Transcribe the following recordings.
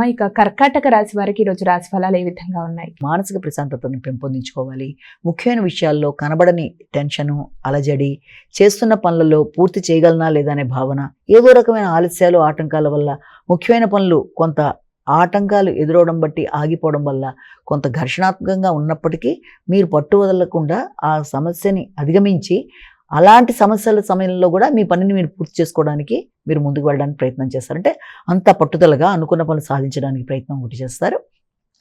అమ్మ, ఇక కర్కాటక రాశి వారికి ఈరోజు రాశి ఫలాలు ఏ విధంగా ఉన్నాయి? మానసిక ప్రశాంతతను పెంపొందించుకోవాలి. ముఖ్యమైన విషయాల్లో కనబడని టెన్షను, అలజడి, చేస్తున్న పనులలో పూర్తి చేయగలనా లేదా అనే భావన, ఏదో రకమైన ఆలస్యాలు, ఆటంకాల వల్ల ముఖ్యమైన పనులు కొంత ఆటంకాలు ఎదురవడం బట్టి ఆగిపోవడం వల్ల కొంత ఘర్షణాత్మకంగా ఉన్నప్పటికీ మీరు పట్టు వదలకుండా ఆ సమస్యని అధిగమించి అలాంటి సమస్యల సమయంలో కూడా మీ పనిని మీరు పూర్తి చేసుకోవడానికి మీరు ముందుకు వెళ్ళడానికి ప్రయత్నం చేస్తారంటే అంత పట్టుదలగా అనుకున్న పనులు సాధించడానికి ప్రయత్నం ఒకటి చేస్తారు.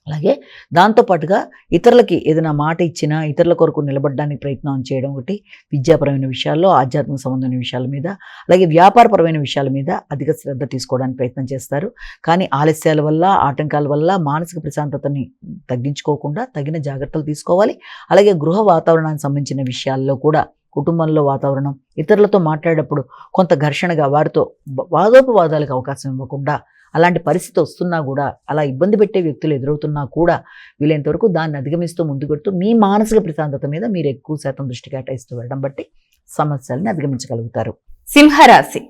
అలాగే దాంతోపాటుగా ఇతరులకి ఏదైనా మాట ఇచ్చినా ఇతరుల కొరకు నిలబడడానికి ప్రయత్నం చేయడం ఒకటి, విద్యాపరమైన విషయాల్లో, ఆధ్యాత్మిక సంబంధమైన విషయాల మీద, అలాగే వ్యాపారపరమైన విషయాల మీద అధిక శ్రద్ధ తీసుకోవడానికి ప్రయత్నం చేస్తారు. కానీ ఆలస్యాల వల్ల, ఆటంకాల వల్ల మానసిక ప్రశాంతతని తగ్గించుకోకుండా తగిన జాగ్రత్తలు తీసుకోవాలి. అలాగే గృహ వాతావరణానికి సంబంధించిన విషయాల్లో కూడా, కుటుంబంలో వాతావరణం, ఇతరులతో మాట్లాడేటప్పుడు కొంత ఘర్షణగా వారితో వాదోపవాదాలకు అవకాశం ఇవ్వకుండా, అలాంటి పరిస్థితి వస్తున్నా కూడా, అలా ఇబ్బంది పెట్టే వ్యక్తులు ఎదురవుతున్నా కూడా వీలైనంత వరకు దాన్ని అధిగమిస్తూ ముందుకు పెడుతూ మీ మానసిక ప్రశాంతత మీద మీరు ఎక్కువ శాతం దృష్టి కేటాయిస్తూ వెళ్ళడం బట్టి సమస్యల్ని అధిగమించగలుగుతారు. సింహరాశి.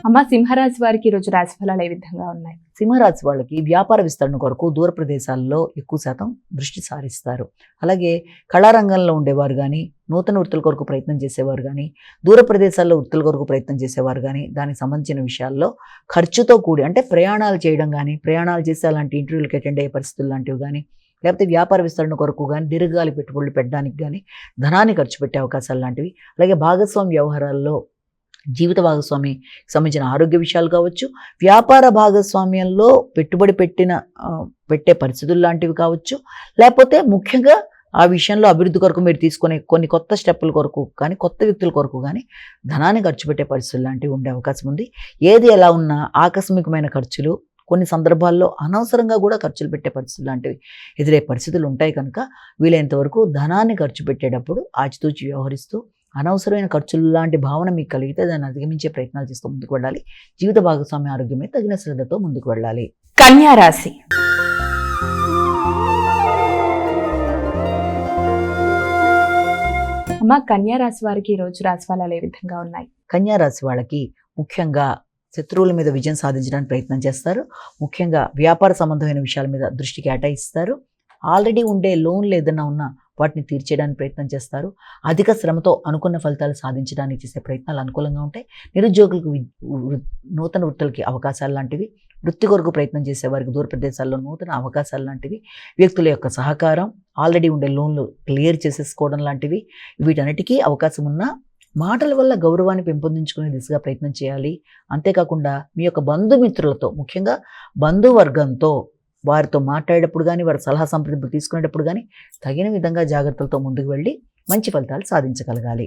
అమ్మ, సింహరాశి వారికి ఈరోజు రాశి ఫలాలు ఏ విధంగా ఉన్నాయి? సింహరాశి వాళ్ళకి వ్యాపార విస్తరణ కొరకు దూర ప్రదేశాల్లో ఎక్కువ శాతం దృష్టి సారిస్తారు. అలాగే కళారంగంలో ఉండేవారు కానీ, నూతన వృత్తుల కొరకు ప్రయత్నం చేసేవారు కానీ, దూర ప్రదేశాల్లో వృత్తుల కొరకు ప్రయత్నం చేసేవారు కానీ, దానికి సంబంధించిన విషయాల్లో ఖర్చుతో కూడి, అంటే ప్రయాణాలు చేయడం కానీ, ప్రయాణాలు చేసి అలాంటి ఇంటర్వ్యూలకు అటెండ్ అయ్యే పరిస్థితులు లాంటివి కానీ, లేకపోతే వ్యాపార విస్తరణ కొరకు కానీ, దీర్ఘకాలిక పెట్టుబడులు పెట్టడానికి కానీ ధనాన్ని ఖర్చు పెట్టే అవకాశాలు లాంటివి, అలాగే భాగస్వామి వ్యవహారాల్లో జీవిత భాగస్వామి సంబంధించిన ఆరోగ్య విషయాలు కావచ్చు, వ్యాపార భాగస్వామ్యంలో పెట్టుబడి పెట్టే పరిస్థితులు లాంటివి కావచ్చు, లేకపోతే ముఖ్యంగా ఆ విషయంలో అభివృద్ధి కొరకు మీరు తీసుకునే కొన్ని కొత్త స్టెప్పుల కొరకు కానీ, కొత్త వ్యక్తుల కొరకు కానీ ధనాన్ని ఖర్చు పెట్టే పరిస్థితులు లాంటివి ఉండే అవకాశం ఉంది. ఏది ఎలా ఉన్నా ఆకస్మికమైన ఖర్చులు, కొన్ని సందర్భాల్లో అనవసరంగా కూడా ఖర్చులు పెట్టే పరిస్థితులు లాంటివి ఎదురే పరిస్థితులు ఉంటాయి. కనుక వీలైనంత వరకు ధనాన్ని ఖర్చు పెట్టేటప్పుడు ఆచితూచి వ్యవహరిస్తూ, అనవసరమైన ఖర్చులు లాంటి భావన మీకు కలిగితే దాన్ని అధిగమించే ప్రయత్నాలు చేస్తూ ముందుకు వెళ్ళాలి. జీవిత భాగస్వామి ఆరోగ్యమే తగిన శ్రద్ధతో ముందుకు వెళ్ళాలి. కన్యా రాశి. అమ్మ, కన్యా రాశి వారికి ఈరోజు రాశి ఫలాలు ఏ విధంగా ఉన్నాయి? కన్యా రాశి వాళ్ళకి ముఖ్యంగా శత్రువుల మీద విజయం సాధించడానికి ప్రయత్నం చేస్తారు. ముఖ్యంగా వ్యాపార సంబంధమైన విషయాల మీద దృష్టి కేటాయిస్తారు. ఆల్రెడీ ఉండే లోన్లు ఏదైనా ఉన్నా వాటిని తీర్చేయడానికి ప్రయత్నం చేస్తారు. అధిక శ్రమతో అనుకున్న ఫలితాలు సాధించడానికి చేసే ప్రయత్నాలు అనుకూలంగా ఉంటాయి. నిరుద్యోగులకు నూతన వృత్తులకి అవకాశాలు లాంటివి, వృత్తి కొరకు ప్రయత్నం చేసేవారికి దూర ప్రదేశాల్లో నూతన అవకాశాలు లాంటివి, వ్యక్తుల యొక్క సహకారం, ఆల్రెడీ ఉండే లోన్లు క్లియర్ చేసేసుకోవడం లాంటివి, వీటన్నిటికీ అవకాశం ఉన్న మాటల వల్ల గౌరవాన్ని పెంపొందించుకునే దిశగా ప్రయత్నం చేయాలి. అంతేకాకుండా మీ యొక్క బంధుమిత్రులతో, ముఖ్యంగా బంధువర్గంతో వారితో మాట్లాడేటప్పుడు కానీ, వారి సలహా సంప్రదింపులు తీసుకునేటప్పుడు కానీ తగిన విధంగా జాగ్రత్తలతో ముందుకు వెళ్ళి మంచి ఫలితాలు సాధించగలగాలి.